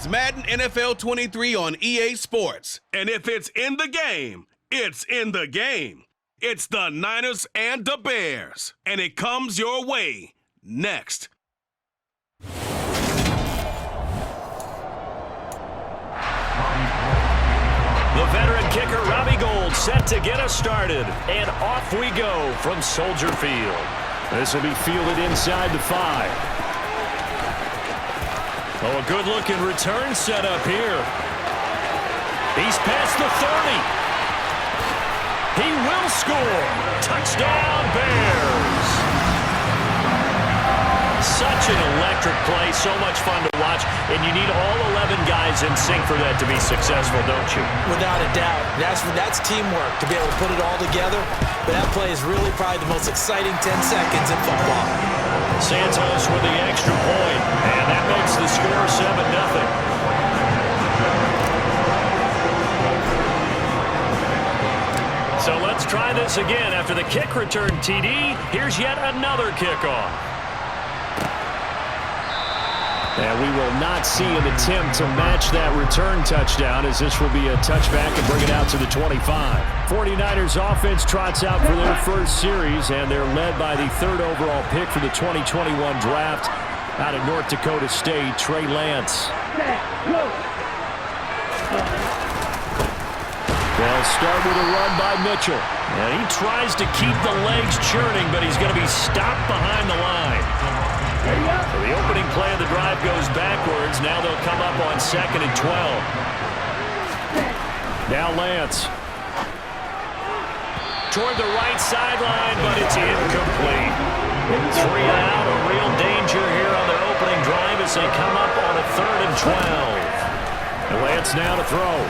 It's Madden NFL 23 on EA Sports. And if it's in the game, it's in the game. It's the Niners and the Bears. And it comes your way next. The veteran kicker, Robbie Gould, set to get us started. And off we go from Soldier Field. This will be fielded inside the 5. Oh, a good-looking return set up here. He's past the 30. He will score. Touchdown, Bears. Such an electric play, so much fun to watch, and you need all 11 guys in sync for that to be successful, don't you? Without a doubt. That's teamwork to be able to put it all together, but that play is really probably the most exciting 10 seconds in football. Santos with the extra point, and that makes the score 7-0. So let's try this again. After the kick return TD, here's yet another kickoff. And we will not see an attempt to match that return touchdown, as this will be a touchback and bring it out to the 25. 49ers offense trots out for their first series, and they're led by the 3rd overall pick for the 2021 draft out of North Dakota State, Trey Lance. They'll start with a run by Mitchell. And he tries to keep the legs churning, but he's going to be stopped behind the line. So the opening play of the drive goes backwards. Now they'll come up on 2nd and 12. Now Lance. Toward the right sideline, but it's incomplete. 3 out, a real danger here on their opening drive as they come up on a 3rd and 12. And Lance now to throw.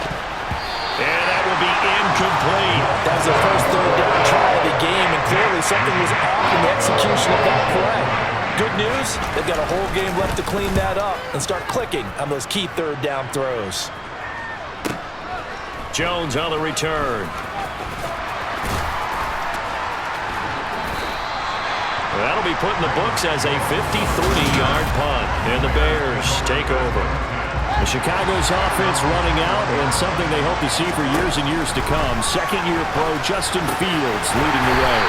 And that will be incomplete. That was the first 3rd down try of the game, and clearly something was off in the execution of that play. Good news, they've got a whole game left to clean that up and start clicking on those key 3rd down throws. Jones on the return. That'll be put in the books as a 53-yard punt, and the Bears take over. The Chicago's offense running out, and something they hope to see for years and years to come. Second-year pro Justin Fields leading the way.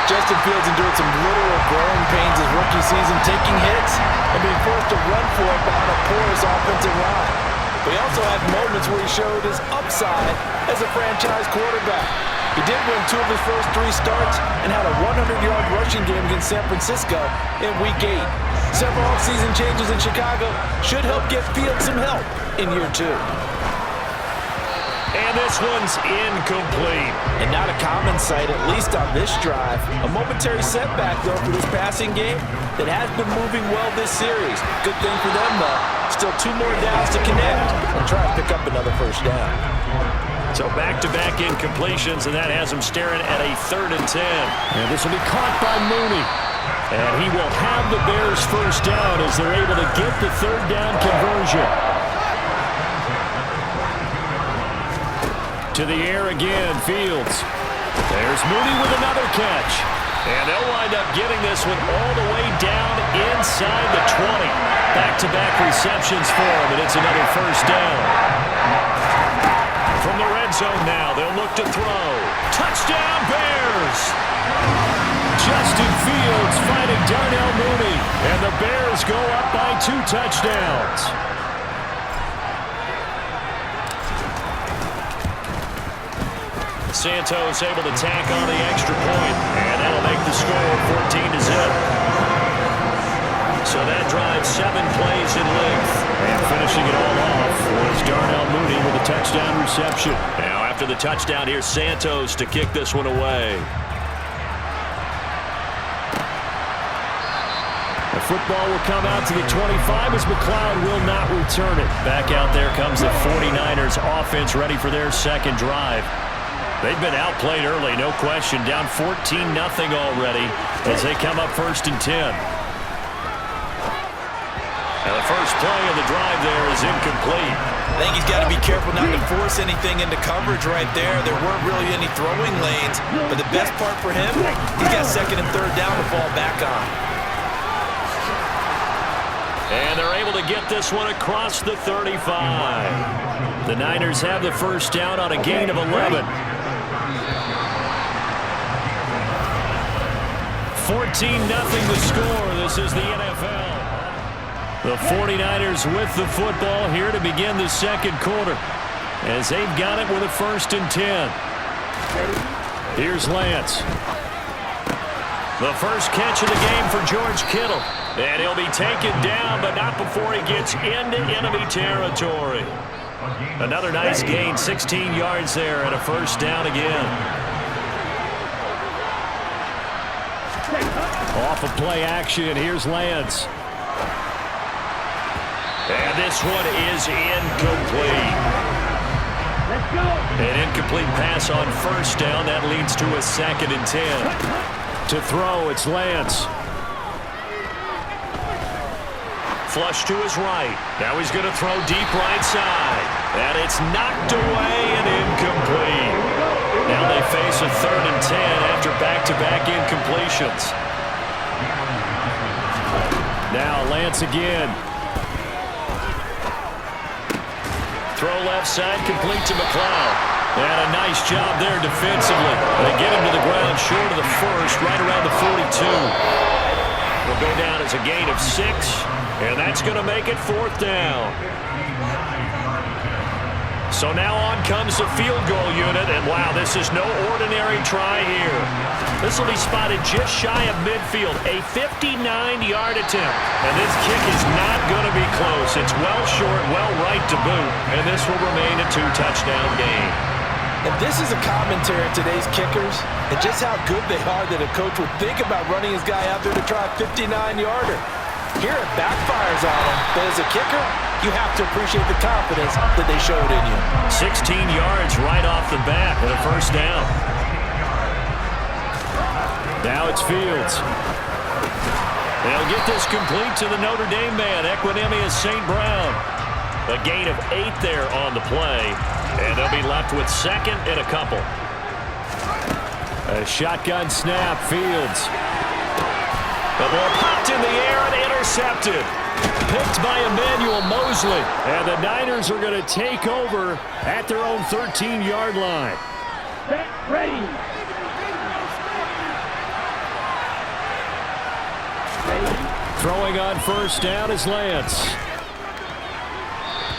Justin Fields endured some literal growing pains his rookie season, taking hits and being forced to run for it behind a porous offensive line. But he also had moments where he showed his upside as a franchise quarterback. He did win 2 of his first 3 starts and had a 100-yard rushing game against San Francisco in Week 8. Several offseason changes in Chicago should help get Fields some help in year 2. And this one's incomplete. And not a common sight, at least on this drive. A momentary setback, though, for this passing game that has been moving well this series. Good thing for them, though. Still 2 more downs to connect and try to pick up another first down. So back-to-back incompletions, and that has him staring at a 3rd and 10. And this will be caught by Mooney. And he will have the Bears first down as they're able to get the 3rd down conversion. To the air again, Fields. There's Mooney with another catch. And they'll wind up getting this one all the way down inside the 20. Back-to-back receptions for him, and it's another first down. From the red zone now, they'll look to throw. Touchdown, Bears! Justin Fields fighting Darnell Mooney, and the Bears go up by 2 touchdowns. Santos able to tack on the extra point, and that'll make the score 14-0. So that drives 7 plays in length. And finishing it all off was Darnell Mooney with a touchdown reception. Now after the touchdown, here's Santos to kick this one away. The football will come out to the 25 as McLeod will not return it. Back out there comes the 49ers offense ready for their second drive. They've been outplayed early, no question. Down 14-0 already as they come up 1st and 10. Now the first play of the drive there is incomplete. I think he's got to be careful not to force anything into coverage right there. There weren't really any throwing lanes, but the best part for him, he's got 2nd and 3rd down to fall back on. And they're able to get this one across the 35. The Niners have the first down on a gain of 11. 14-0 the score. This is the NFL. The 49ers with the football here to begin the second quarter, as they've got it with a 1st and 10. Here's Lance. The first catch of the game for George Kittle. And he'll be taken down, but not before he gets into enemy territory. Another nice gain, 16 yards there, and a first down again. Off of play action, here's Lance. And this one is incomplete. An incomplete pass on first down. That leads to a 2nd and 10. To throw, it's Lance. Flush to his right. Now he's going to throw deep right side. And it's knocked away and incomplete. Now they face a 3rd and 10 after back-to-back incompletions. Now Lance again. Throw left side, complete to McLeod. And a nice job there defensively. They get him to the ground short of the first, right around the 42. Will go down as a gain of 6, and that's going to make it 4th down. So now on comes the field goal unit, and wow, this is no ordinary try here. This will be spotted just shy of midfield, a 59-yard attempt. And this kick is not going to be close. It's well short, well right to boot, and this will remain a 2-touchdown game. And this is a commentary on today's kickers and just how good they are that a coach would think about running his guy out there to try a 59-yarder. Here it backfires on him, but as a kicker, you have to appreciate the confidence that they showed in you. 16 yards right off the bat and a first down. Now it's Fields. They'll get this complete to the Notre Dame man, Equinemius St. Brown. A gain of 8 there on the play, and they'll be left with 2nd and a couple. A shotgun snap, Fields. The ball popped in the air and intercepted. Picked by Emmanuel Mosley. And the Niners are going to take over at their own 13-yard line. Ready. Throwing on first down is Lance.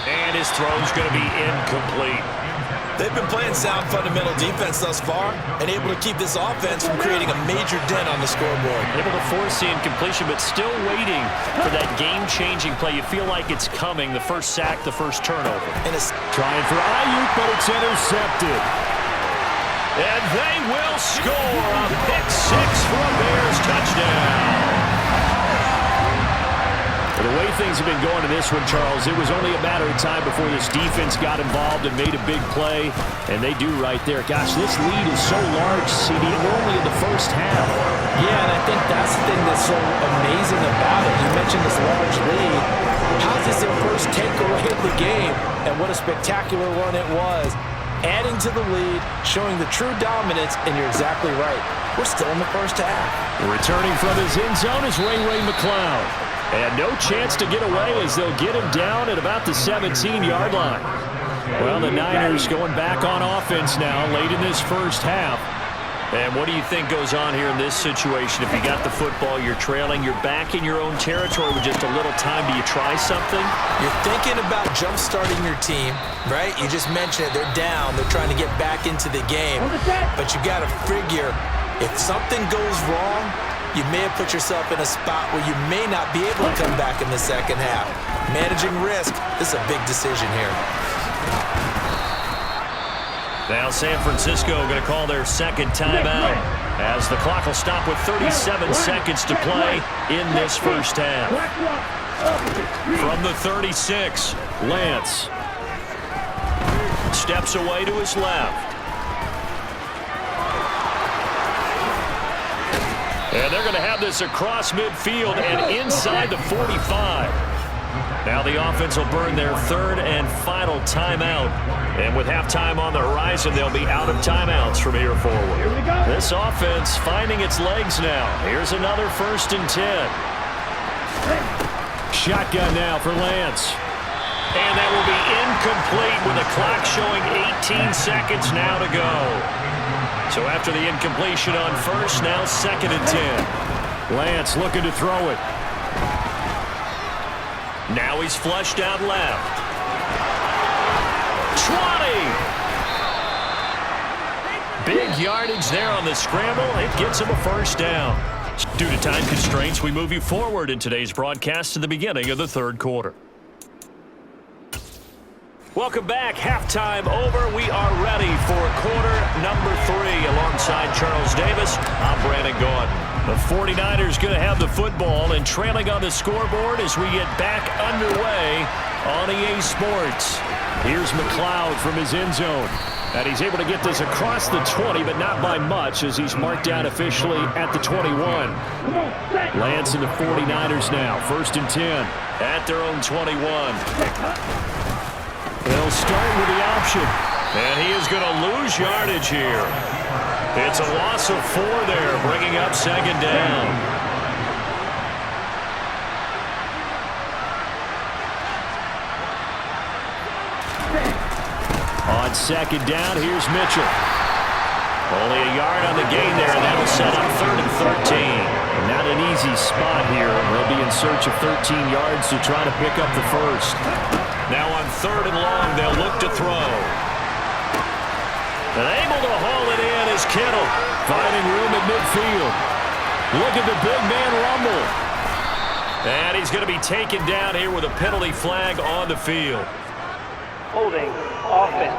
And his throw's going to be incomplete. They've been playing sound fundamental defense thus far and able to keep this offense from creating a major dent on the scoreboard. Able to force the incompletion, but still waiting for that game-changing play. You feel like it's coming, the first sack, the first turnover. And it's trying for Ayuk, but it's intercepted. And they will score a pick 6 for a Bears touchdown. The way things have been going in this one, Charles, it was only a matter of time before this defense got involved and made a big play, and they do right there. Gosh, this lead is so large, CD. We're only in the first half. Yeah, and I think that's the thing that's so amazing about it. You mentioned this large lead. How's this their first takeaway of the game? And what a spectacular run it was. Adding to the lead, showing the true dominance, and you're exactly right. We're still in the first half. Returning from his end zone is Ray McLeod. And no chance to get away as they'll get him down at about the 17-yard line. Well, the Niners going back on offense now late in this first half. And what do you think goes on here in this situation? If you got the football, you're trailing, you're back in your own territory with just a little time. Do you try something? You're thinking about jump-starting your team, right? You just mentioned it. They're down. They're trying to get back into the game. But you got to figure if something goes wrong, you may have put yourself in a spot where you may not be able to come back in the second half. Managing risk, this is a big decision here. Now San Francisco going to call their second timeout as the clock will stop with 37 seconds to play in this first half. From the 36, Lance steps away to his left. And they're going to have this across midfield and inside the 45. Now the offense will burn their third and final timeout. And with halftime on the horizon, they'll be out of timeouts from here forward. This offense finding its legs now. Here's another 1st and 10. shotgun now for Lance. And that will be incomplete with the clock showing 18 seconds now to go. So after the incompletion on first, now 2nd and 10. Lance looking to throw it. Now he's flushed out left. 20! Big yardage there on the scramble. It gets him a first down. Due to time constraints, we move you forward in today's broadcast to the beginning of the 3rd quarter. Welcome back. Halftime over. We are ready for quarter number 3. Alongside Charles Davis, I'm Brandon Gordon. The 49ers going to have the football and trailing on the scoreboard as we get back underway on EA Sports. Here's McLeod from his end zone. And he's able to get this across the 20, but not by much as he's marked down officially at the 21. Lance and the 49ers now. 1st and 10 at their own 21. They'll start with the option. And he is going to lose yardage here. It's a loss of 4 there, bringing up 2nd down. On 2nd down, here's Mitchell. Only a yard on the gain there, and that'll set up 3rd and 13. Not an easy spot here. They'll be in search of 13 yards to try to pick up the first. Now on 3rd and long, they'll look to throw. And able to haul it in is Kittle, finding room at midfield. Look at the big man rumble. And he's going to be taken down here with a penalty flag on the field. Holding offense.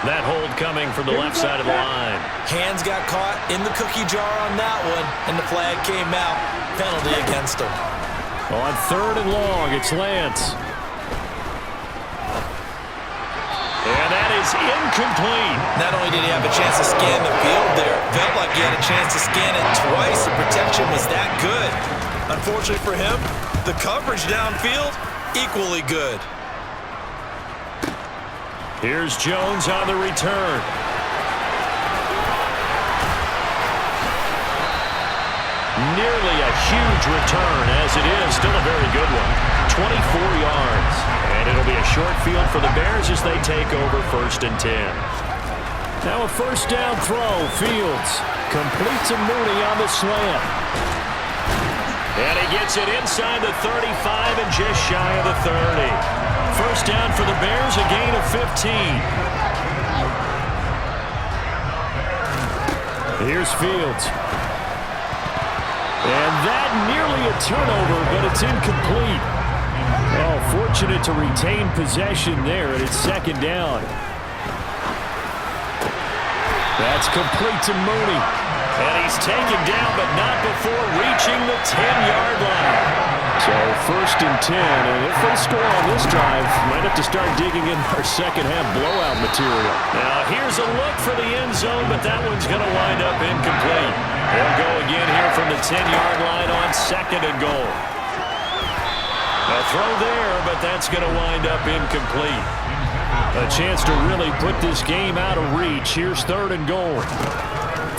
That hold coming from the left side of the line. Hands got caught in the cookie jar on that one, and the flag came out. Penalty against him. On 3rd and long, it's Lance. And that is incomplete. Not only did he have a chance to scan the field there, felt like he had a chance to scan it twice. The protection was that good. Unfortunately for him, the coverage downfield, equally good. Here's Jones on the return. Nearly a huge return, as it is still a very good one. 24 yards. And it'll be a short field for the Bears as they take over 1st and 10. Now a 1st down throw. Fields completes a Mooney on the slant. And he gets it inside the 35 and just shy of the 30. 1st down for the Bears, a gain of 15. Here's Fields. And that nearly a turnover, but it's incomplete. Oh, fortunate to retain possession there, and it's 2nd down. That's complete to Mooney. And he's taken down, but not before reaching the 10-yard line. So 1st and 10, and if they score on this drive, might have to start digging in our second-half blowout material. Now, here's a look for the end zone, but that one's going to wind up incomplete. They'll go again here from the 10-yard line on 2nd and goal. A throw there, but that's going to wind up incomplete. A chance to really put this game out of reach. Here's 3rd and goal.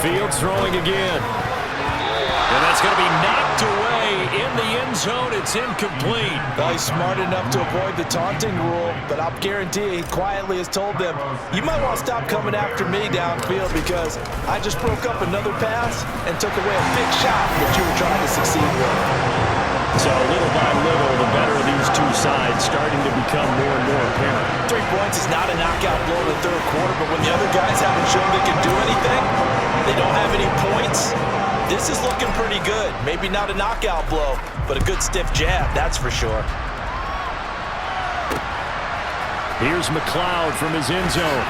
Fields throwing again. And that's going to be knocked away in the end zone. It's incomplete. Well, he's smart enough to avoid the taunting rule, but I'll guarantee he quietly has told them, you might want to stop coming after me downfield because I just broke up another pass and took away a big shot that you were trying to succeed with. So little by little, the better of these two sides starting to become more and more apparent. 3 points is not a knockout blow in the 3rd quarter, but when the other guys haven't shown they can do anything, they don't have any points, this is looking pretty good. Maybe not a knockout blow, but a good stiff jab, that's for sure. Here's McLeod from his end zone.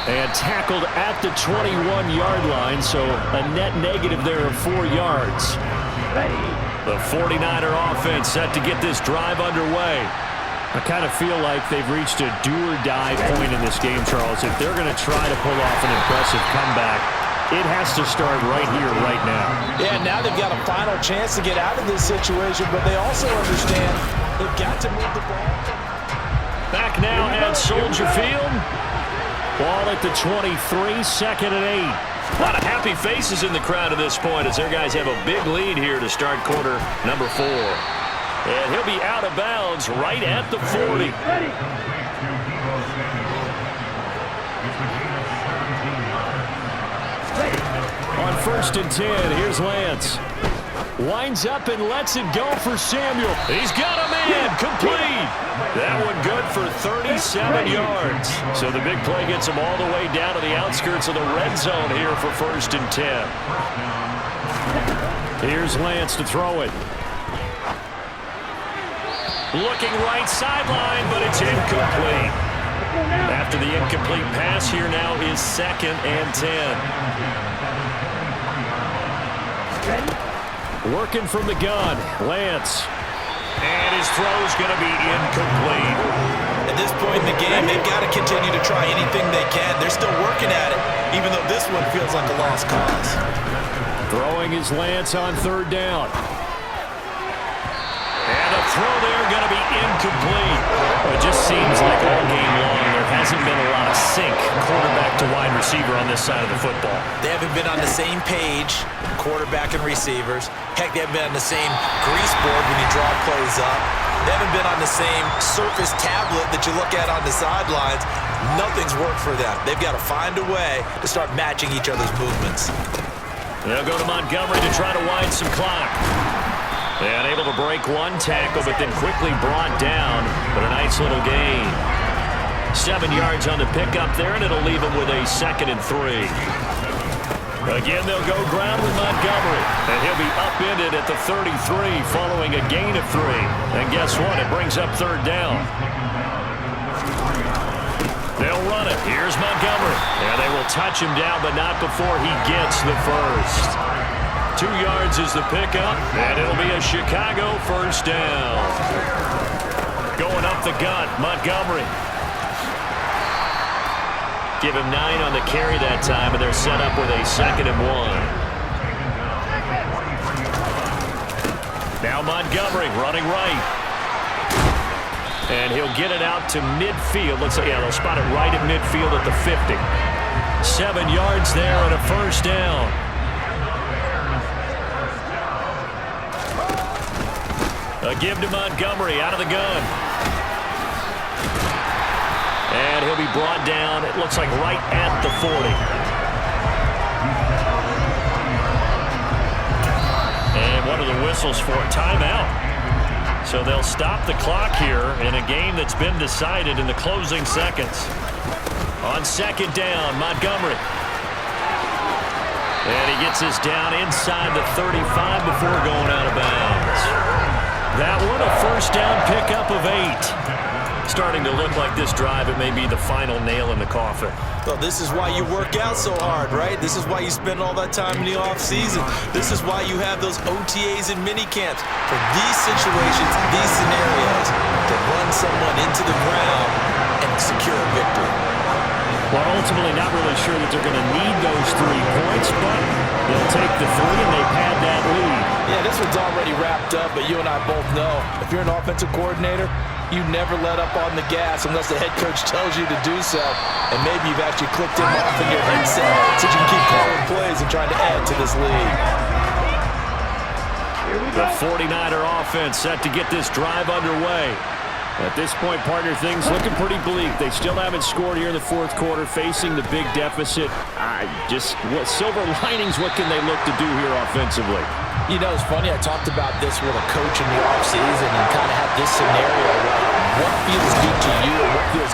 And tackled at the 21-yard line, so a net negative there of 4 yards. The 49er offense set to get this drive underway. I kind of feel like they've reached a do-or-die point in this game, Charles. If they're going to try to pull off an impressive comeback, it has to start right here, right now. Yeah, now they've got a final chance to get out of this situation, but they also understand they've got to move the ball. Back now at Soldier Field. Ball at the 23, 2nd and 8. A lot of happy faces in the crowd at this point as their guys have a big lead here to start quarter number 4. And he'll be out of bounds right at the 40. On 1st and 10, here's Lance. Winds up and lets it go for Samuel. He's got a man, complete. That one good for 37 yards. So the big play gets him all the way down to the outskirts of the red zone here for 1st and 10. Here's Lance to throw it. Looking right sideline, but it's incomplete. After the incomplete pass, here now is 2nd and 10. Working from the gun, Lance. And his throw's going to be incomplete. At this point in the game, they've got to continue to try anything they can. They're still working at it, even though this one feels like a lost cause. Throwing is Lance on 3rd down. And a throw there going to be incomplete. Well, it just seems like all game long there hasn't been a lot of sync quarterback to wide receiver on this side of the football. They haven't been on the same page, quarterback and receivers. Heck, they haven't been on the same grease board when you draw plays up. They haven't been on the same surface tablet that you look at on the sidelines. Nothing's worked for them. They've got to find a way to start matching each other's movements. They'll go to Montgomery to try to wind some clock. And able to break one tackle, but then quickly brought down. But a nice little gain. 7 yards on the pickup there, and it'll leave him with a 2nd and 3. Again, they'll go ground with Montgomery. And he'll be upended at the 33 following a gain of 3. And guess what? It brings up 3rd down. They'll run it. Here's Montgomery. And they will touch him down, but not before he gets the first. 2 yards is the pickup, and it'll be a Chicago 1st down. Going up the gut, Montgomery. Give him 9 on the carry that time, and they're set up with a 2nd and 1. Now Montgomery running right. And he'll get it out to midfield. Looks like, yeah, they'll spot it right at midfield at the 50. 7 yards there and a 1st down. A give to Montgomery out of the gun. And he'll be brought down, it looks like right at the 40. And what are the whistles for? Timeout. So they'll stop the clock here in a game that's been decided in the closing seconds. On 2nd down, Montgomery. And he gets this down inside the 35 before going out of bounds. That one, a 1st down pickup of 8. Starting to look like this drive, it may be the final nail in the coffin. Well, this is why you work out so hard, right? This is why you spend all that time in the offseason. This is why you have those OTAs and minicamps for these situations, these scenarios, to run someone into the ground and secure a victory. Well, ultimately not really sure that they're going to need those 3 points, but they'll take the 3 and they've had that lead. Yeah, this one's already wrapped up, but you and I both know if you're an offensive coordinator, you never let up on the gas unless the head coach tells you to do so. And maybe you've actually clicked him off in your headset so you can keep calling plays and trying to add to this lead. The 49er offense set to get this drive underway. At this point, partner, things looking pretty bleak. They still haven't scored here in the 4th quarter, facing the big deficit. What silver linings, what can they look to do here offensively? You know, it's funny, I talked about this with a coach in the offseason and kind of had this scenario. What feels good to you and what feels